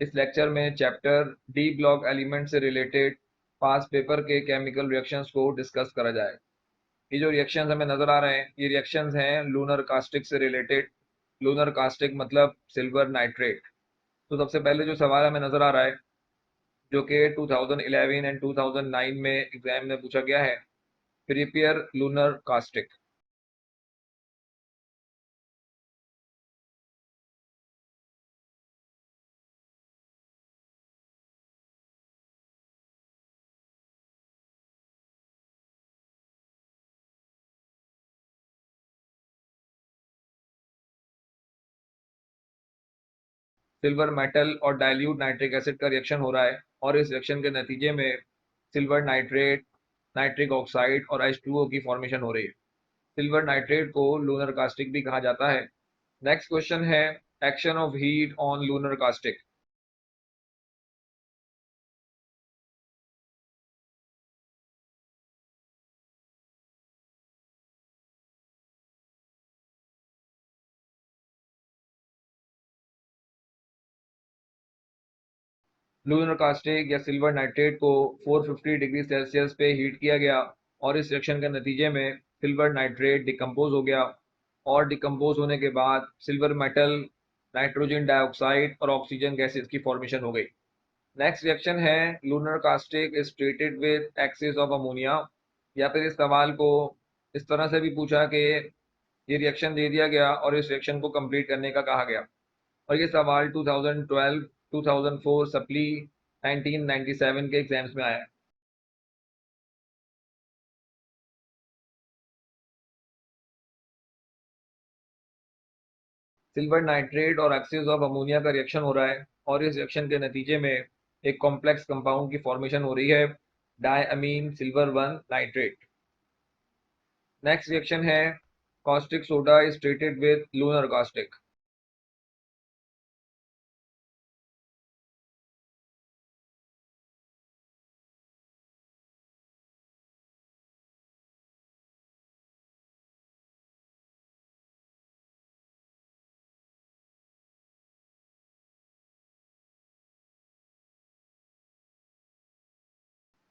इस लेक्चर में chapter D block element से रिलेटेड पास पेपर के केमिकल रिएक्शंस को डिस्कस करा जाए। ये जो रिएक्शंस हमें नजर आ रहे हैं, ये रिएक्शंस हैं लूनर कास्टिक से रिलेटेड। लूनर कास्टिक मतलब सिल्वर नाइट्रेट। तो सबसे पहले जो सवाल हमें नजर आ रहा है, जो कि 2011 एंड 2009 में एग्जाम में पूछा गया है, prepare lunar caustic. Silver metal और डाइल्यूट नाइट्रिक एसिड का रिएक्शन हो रहा है, और इस रिएक्शन के नतीजे में सिल्वर नाइट्रेट, नाइट्रिक ऑक्साइड और H2O की फॉर्मेशन हो रही है। सिल्वर नाइट्रेट को लूनर कास्टिक भी कहा जाता है। नेक्स्ट क्वेश्चन है, action of heat on lunar caustic. Lunar caustic या सिल्वर नाइट्रेट को 450 डिग्री सेल्सियस पे हीट किया गया, और इस रिएक्शन के नतीजे में सिल्वर नाइट्रेट डिकम्पोज हो गया, और डिकम्पोज होने के बाद सिल्वर मेटल, नाइट्रोजन डाइऑक्साइड और ऑक्सीजन गैसेस की फॉर्मेशन हो गई। नेक्स्ट रिएक्शन है, lunar caustic is treated with axis of ammonia. या फिर इस सवाल को इस तरह से भी पूछा कि ये रिएक्शन दे दिया गया और इस रिएक्शन को कंप्लीट करने का कहा गया, और ये सवाल 2012, 2004 सप्ली, 1997 के एग्जाम्स में आया है। सिल्वर नाइट्रेट और एक्सिस ऑफ अमोनिया का रिएक्शन हो रहा है, और इस रिएक्शन के नतीजे में एक कॉम्प्लेक्स कंपाउंड की फॉर्मेशन हो रही है, डायअमीन सिल्वर 1 नाइट्रेट। नेक्स्ट रिएक्शन है, caustic soda is treated with lunar caustic.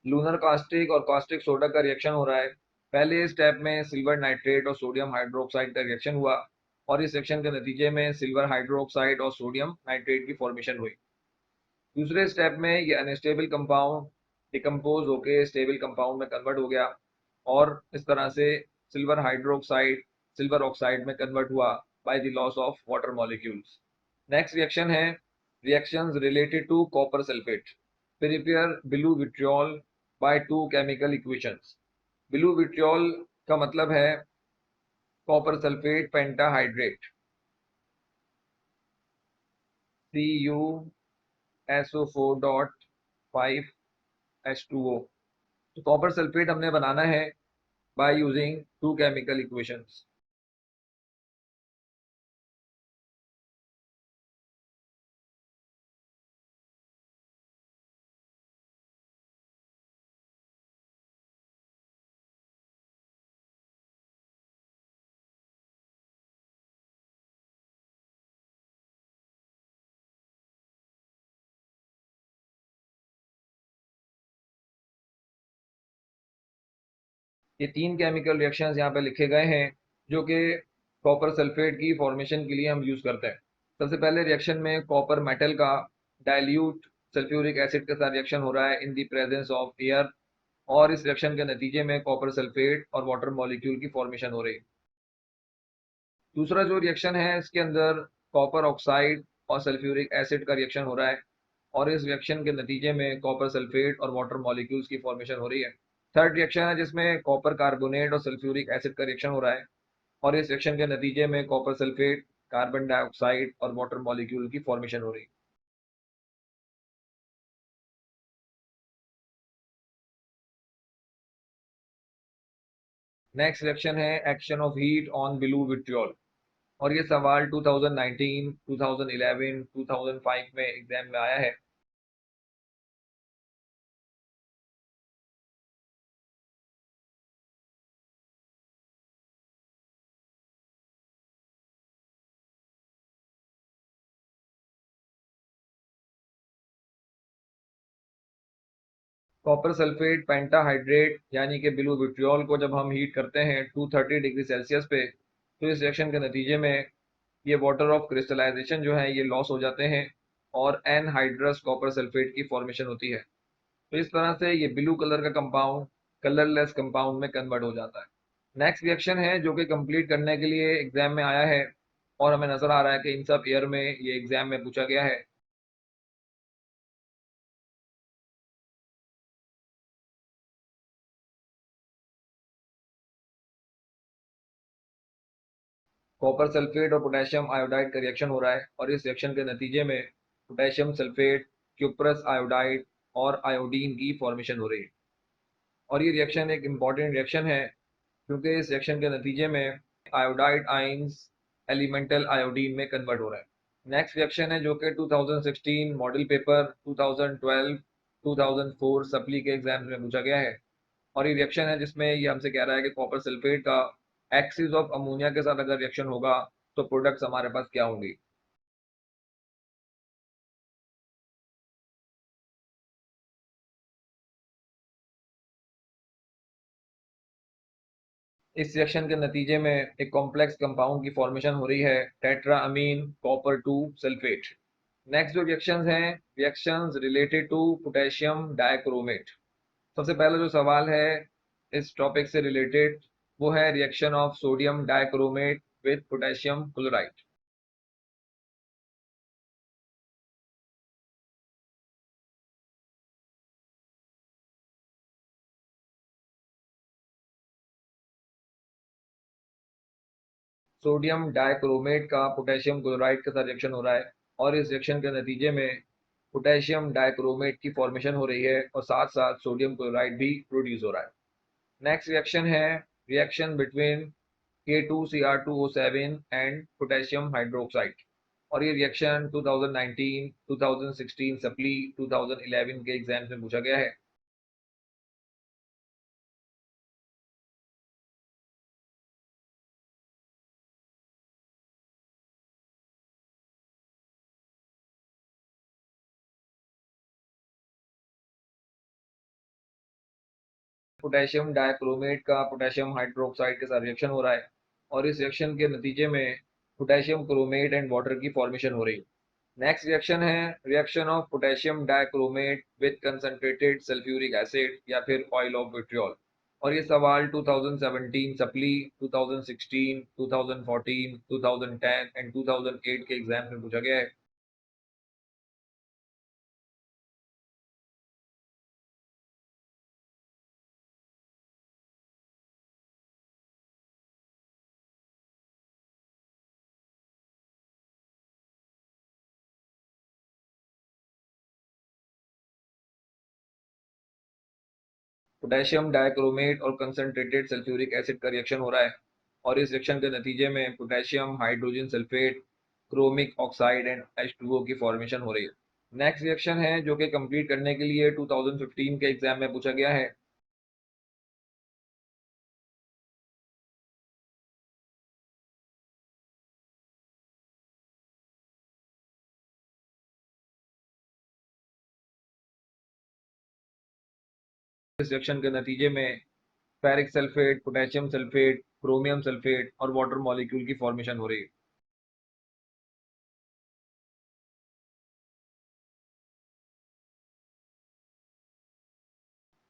Lunar caustic और कास्टिक सोडा का रिएक्शन हो रहा है। पहले स्टेप में सिल्वर नाइट्रेट और सोडियम हाइड्रोक्साइड का रिएक्शन हुआ, और इस रिएक्शन के नतीजे में सिल्वर हाइड्रोक्साइड और सोडियम नाइट्रेट की फॉर्मेशन हुई। दूसरे स्टेप में ये अनस्टेबल कंपाउंड डिकम्पोज होकर स्टेबल कंपाउंड में कन्वर्ट हो गया, और इस तरह से सिल्वर हाइड्रोक्साइड सिल्वर ऑक्साइड में कन्वर्ट हुआ by the loss of water molecules. Next reaction है, reactions related to copper sulphate. Prepare blue vitriol by two chemical equations. Blue vitriol का मतलब है कॉपर सल्फेट पेंटाहाइड्रेट, CuSO4.5H2O। तो copper sulphate हमने बनाना है by using two chemical equations. ये तीन केमिकल रिएक्शंस यहाँ पे लिखे गए हैं, जो कि कॉपर सल्फेट की फॉर्मेशन के लिए हम यूज करते हैं। सबसे पहले रिएक्शन में कॉपर मेटल का डाइल्यूट सल्फ्यूरिक एसिड के साथ रिएक्शन हो रहा है in the presence of air, और इस रिएक्शन के नतीजे में कॉपर सल्फेट और वाटर मॉलिक्यूल की फॉर्मेशन हो रही है। दूसरा जो रिएक्शन है, इसके अंदर कॉपर ऑक्साइड और सल्फ्यूरिक एसिड का रिएक्शन हो रहा है, और इस रिएक्शन के नतीजे में कॉपर सल्फेट और वाटर मॉलिक्यूल्स की फॉर्मेशन हो रही है। थर्ड रिएक्शन है, जिसमें कॉपर कार्बोनेट और सल्फ्यूरिक एसिड का रिएक्शन हो रहा है, और इस रिएक्शन के नतीजे में कॉपर सल्फेट, कार्बन डाइऑक्साइड और वाटर मॉलिक्यूल की फॉर्मेशन हो रही है। नेक्स्ट रिएक्शन है, action of heat on blue vitriol, और ये सवाल 2019, 2011, 2005 में एग्जाम में आया है। कॉपर सल्फेट पेंटाहाइड्रेट यानी कि ब्लू विट्रियोल को जब हम हीट करते हैं 230 डिग्री सेल्सियस पे, तो इस रिएक्शन के नतीजे में ये वाटर ऑफ क्रिस्टलाइजेशन जो है ये लॉस हो जाते हैं और एनहाइड्रस कॉपर सल्फेट की फॉर्मेशन होती है। तो इस तरह से ये ब्लू कलर का कंपाउंड कलरलेस कंपाउंड में कन्वर्ट हो जाता है। नेक्स्ट रिएक्शन है जो कि कंप्लीट करने के लिए एग्जाम में आया है और हमें नजर आ रहा है कि इन सब ईयर में ये एग्जाम में पूछा गया है। कॉपर सल्फेट और पोटेशियम आयोडाइड का रिएक्शन हो रहा है और इस रिएक्शन के नतीजे में पोटेशियम सल्फेट, क्यूप्रस आयोडाइड और आयोडीन की फॉर्मेशन हो रही है। और ये रिएक्शन एक इम्पॉर्टेंट रिएक्शन है क्योंकि इस रिएक्शन के नतीजे में आयोडाइड आइंस एलिमेंटल आयोडीन में कन्वर्ट हो रहा है। नेक्स्ट रिएक्शन है जो कि 2016 मॉडल पेपर 2012 2004 सप्ली के एग्जाम्स में पूछा गया है और ये रिएक्शन है जिसमें ये हमसे कह रहा है कि कॉपर सल्फेट का एक्सिस ऑफ अमोनिया के साथ अगर रिएक्शन होगा तो प्रोडक्ट्स हमारे पास क्या होंगी। इस रिएक्शन के नतीजे में एक कॉम्प्लेक्स कंपाउंड की फॉर्मेशन हो रही है tetra amine copper 2 sulphate. Next जो रिएक्शंस हैं reactions related to potassium dichromate. सबसे पहला जो सवाल है इस टॉपिक से रिलेटेड वो है reaction of sodium dichromate with potassium chloride. Sodium dichromate का पोटेशियम क्लोराइड के साथ रिएक्शन हो रहा है और इस रिएक्शन के नतीजे में पोटेशियम डाइक्रोमेट की फॉर्मेशन हो रही है और साथ साथ सोडियम क्लोराइड भी प्रोड्यूस हो रहा है। नेक्स्ट रिएक्शन है reaction between K2Cr2O7 and potassium hydroxide और ये रिएक्शन 2019, 2016 सप्ली 2011 के एग्जाम्स में पूछा गया है। पोटेशियम डाइक्रोमेट का पोटेशियम हाइड्रोक्साइड के साथ रिएक्शन हो रहा है और इस रिएक्शन के नतीजे में पोटेशियम क्रोमेट एंड वाटर की फॉर्मेशन हो रही है। नेक्स्ट रिएक्शन है reaction of potassium dichromate with concentrated sulphuric acid या फिर ऑयल ऑफ विट्रियोल और ये सवाल 2017 सप्ली 2016 2014 2010 एंड 2008 के एग्जाम में पूछा गया है। पोटेशियम डाइक्रोमेट और कंसंट्रेटेड सल्फ्यूरिक एसिड का रिएक्शन हो रहा है और इस रिएक्शन के नतीजे में potassium hydrogen sulphate chromic oxide and H2O की फॉर्मेशन हो रही है। नेक्स्ट रिएक्शन है जो कि कंप्लीट करने के लिए 2015 के एग्जाम में पूछा गया है। इस रिएक्शन के नतीजे में ferric sulphate potassium sulphate chromium sulphate और वाटर मॉलिक्यूल की फॉर्मेशन हो रही है।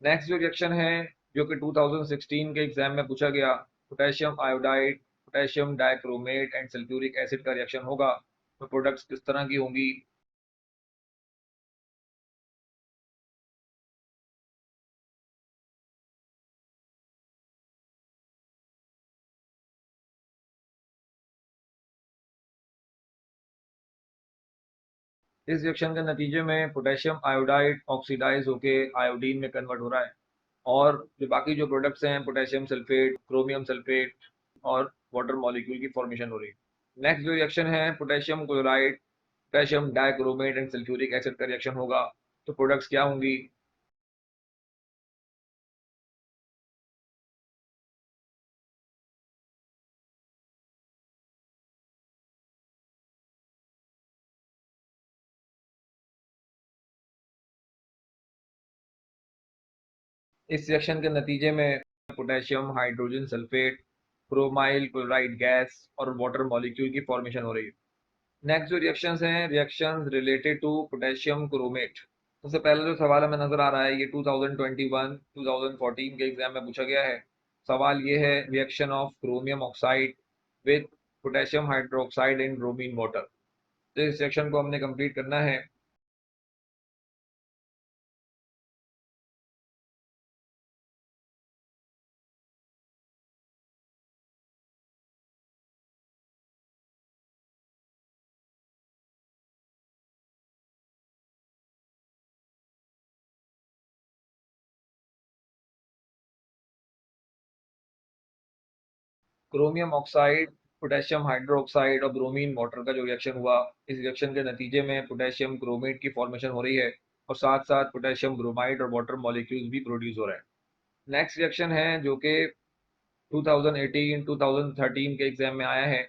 नेक्स्ट जो रिएक्शन है जो कि 2016 के एग्जाम में पूछा गया potassium iodide potassium dichromate and sulphuric acid का रिएक्शन होगा तो प्रोडक्ट्स किस तरह की होंगी। इस रिएक्शन के नतीजे में पोटेशियम आयोडाइड ऑक्सीडाइज होके आयोडीन में कन्वर्ट हो रहा है और जो बाकी जो प्रोडक्ट्स हैं पोटेशियम सल्फेट क्रोमियम सल्फेट और वाटर मॉलिक्यूल की फॉर्मेशन हो रही है। नेक्स्ट जो रिएक्शन है potassium chloride potassium dichromate and sulphuric acid का रिएक्शन होगा तो प्रोडक्ट्स क्या होंगी। इस रिएक्शन के नतीजे में potassium hydrogen sulphate, chromyl chloride gas और वाटर मॉलिक्यूल की फॉर्मेशन हो रही है। नेक्स्ट जो रिएक्शंस हैं, reactions related to potassium chromate. सबसे पहला जो सवाल हमें नजर आ रहा है, ये 2021 2014 के एग्जाम में पूछा गया है। सवाल ये है, reaction of chromium oxide with potassium hydroxide in bromine water. तो इस सेक्शन को हमने कंप्लीट करना है। क्रोमियम ऑक्साइड, पोटेशियम हाइड्रोक्साइड और ब्रोमीन वाटर का जो रिएक्शन हुआ, इस रिएक्शन के नतीजे में पोटेशियम क्रोमेट की फॉर्मेशन हो रही है और साथ साथ पोटेशियम ब्रोमाइड और वाटर मॉलिक्यूल्स भी प्रोड्यूस हो रहे हैं। नेक्स्ट रिएक्शन है जो कि 2018 2013 के एग्जाम में आया है।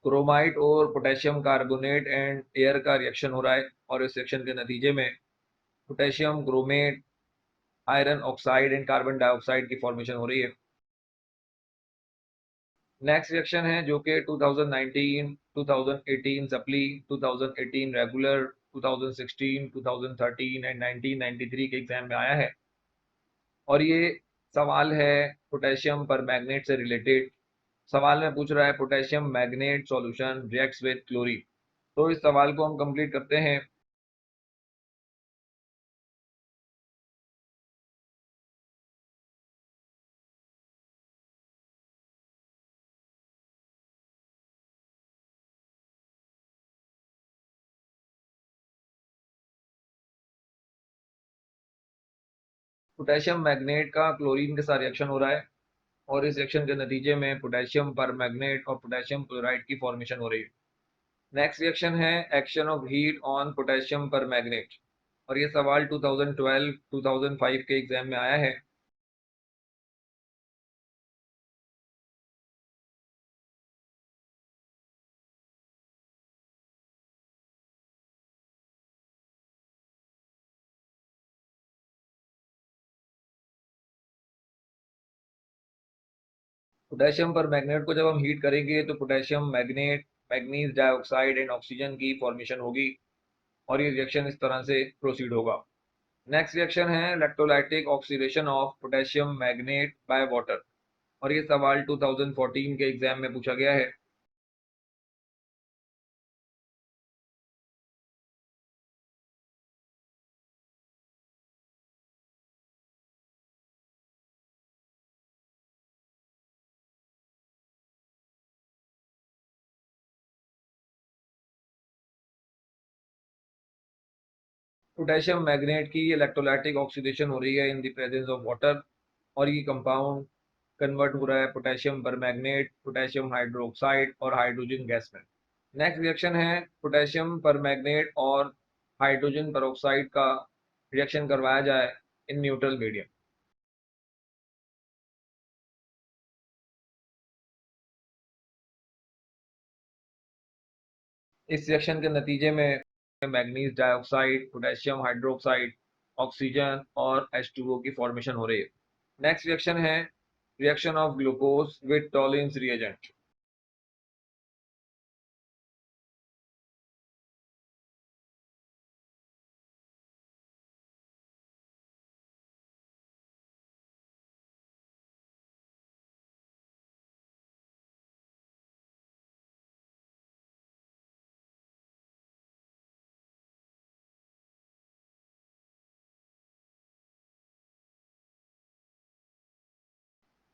क्रोमाइट और पोटेशियम कार्बोनेट एंड एयर का रिएक्शन हो रहा है और इस रिएक्शन के नतीजे में potassium chromate, iron oxide and carbon dioxide की फॉर्मेशन हो रही है। नेक्स्ट रिएक्शन है जो कि 2019 2018 सप्ली, 2018 रेगुलर, 2016 2013 एंड 1993 के एग्जाम में आया है और ये सवाल है पोटेशियम पर मैग्नेट से रिलेटेड। सवाल में पूछ रहा है, potassium magnet solution reacts with chlorine. तो इस सवाल को हम कंप्लीट करते हैं। पोटेशियम मैग्नेट का क्लोरीन के साथ रिएक्शन हो रहा है और इस रिएक्शन के नतीजे में पोटेशियम पर मैग्नेट और पोटेशियम क्लोराइड की फॉर्मेशन हो रही है। नेक्स्ट रिएक्शन है, action of heat on potassium पर मैग्नेट और ये सवाल 2012 2005 के एग्जाम में आया है। पोटेशियम पर मैग्नेट को जब हम हीट करेंगे तो potassium magnet, manganese dioxide and oxygen की फॉर्मेशन होगी और ये रिएक्शन इस तरह से प्रोसीड होगा। नेक्स्ट रिएक्शन है, electrolytic oxidation of potassium magnet by water और ये सवाल 2014 के एग्जाम में पूछा गया है। पोटेशियम मैग्नेट की इलेक्ट्रोलाइटिक ऑक्सीडेशन हो रही है in the presence of water और ये कंपाउंड कन्वर्ट हो रहा है पोटेशियम पर मैग्नेट, पोटेशियम हाइड्रोक्साइड और हाइड्रोजन गैस में। नेक्स्ट रिएक्शन है, पोटेशियम पर मैग्नेट और हाइड्रोजन पेरोक्साइड का रिएक्शन करवाया जाए इन न्यूट्रल मीडियम। इस रिएक्शन के नतीजे में manganese dioxide, potassium hydroxide, oxygen और H2O की फॉर्मेशन हो रही है। नेक्स्ट रिएक्शन है, reaction of glucose with Tollens reagent.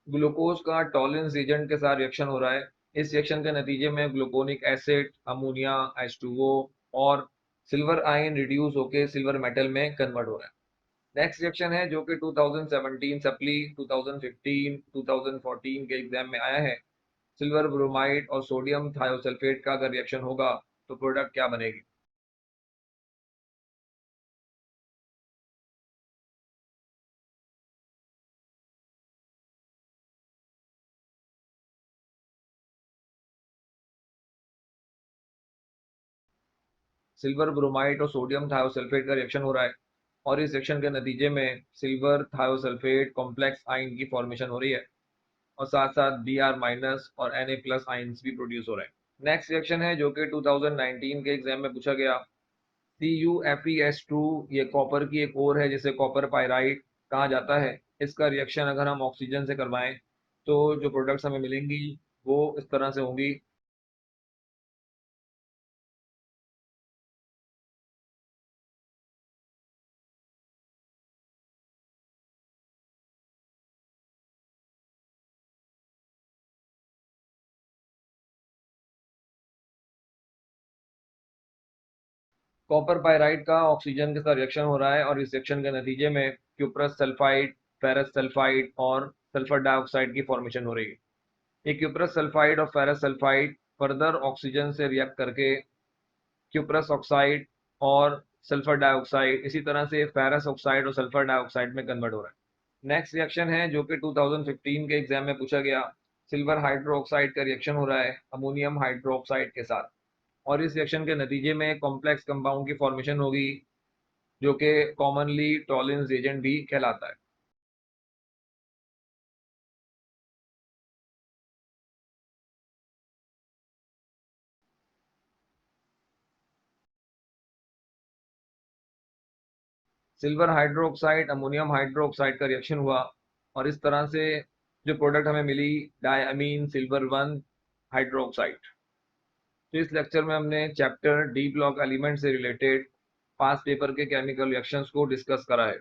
Glucose का टॉलिन्स एजेंट के साथ रिएक्शन हो रहा है। इस रिएक्शन के नतीजे में ग्लूकोनिक एसिड, अमोनिया, H2O और सिल्वर आयन रिड्यूस होकर सिल्वर मेटल में कन्वर्ट हो रहा है। नेक्स्ट रिएक्शन है जो कि 2017 सप्ली, 2015 2014 के एग्जाम में आया है। सिल्वर ब्रोमाइड और सोडियम थायोसल्फेट का अगर रिएक्शन होगा तो प्रोडक्ट क्या बनेगी। सिल्वर ब्रोमाइड और सोडियम थायोसल्फेट का रिएक्शन हो रहा है और इस रिएक्शन के नतीजे में सिल्वर थायोसल्फेट कॉम्प्लेक्स आयन की फॉर्मेशन हो रही है और साथ साथ Br- और Na+ आयन्स भी प्रोड्यूस हो रहे हैं। नेक्स्ट रिएक्शन है जो कि 2019 के एग्जाम में पूछा गया, CuFeS2, ये कॉपर की एक और है जिसे कॉपर पायराइड कहा जाता है। इसका रिएक्शन अगर हम ऑक्सीजन से करवाएं तो जो प्रोडक्ट्स हमें मिलेंगी वो इस तरह से होंगी। कॉपर पायराइड का ऑक्सीजन के साथ रिएक्शन हो रहा है और इस रिएक्शन के नतीजे में क्यूप्रस सल्फाइड, फेरस सल्फाइड और सल्फर डाइऑक्साइड की फॉर्मेशन हो रही है। ये क्यूप्रस सल्फाइड और फेरस सल्फाइड फर्दर ऑक्सीजन से रिएक्ट करके क्यूप्रस ऑक्साइड और सल्फर डाइऑक्साइड, इसी तरह से फेरस ऑक्साइड और सल्फर डाइऑक्साइड में कन्वर्ट हो रहा है। नेक्स्ट रिएक्शन है जो कि 2015 के एग्जाम में पूछा गया, सिल्वर हाइड्रोक्साइड का रिएक्शन हो रहा है अमोनियम हाइड्रोक्साइड के साथ और इस रिएक्शन के नतीजे में कॉम्प्लेक्स कंपाउंड की फॉर्मेशन होगी जो कि कॉमनली टॉलिंस एजेंट भी कहलाता है। सिल्वर हाइड्रोक्साइड अमोनियम हाइड्रोक्साइड का रिएक्शन हुआ और इस तरह से जो प्रोडक्ट हमें मिली डायमीन सिल्वर 1 हाइड्रोक्साइड। तो इस लेक्चर में हमने चैप्टर डी ब्लॉक एलिमेंट से रिलेटेड पास पेपर के केमिकल रिएक्शंस को डिस्कस करा है।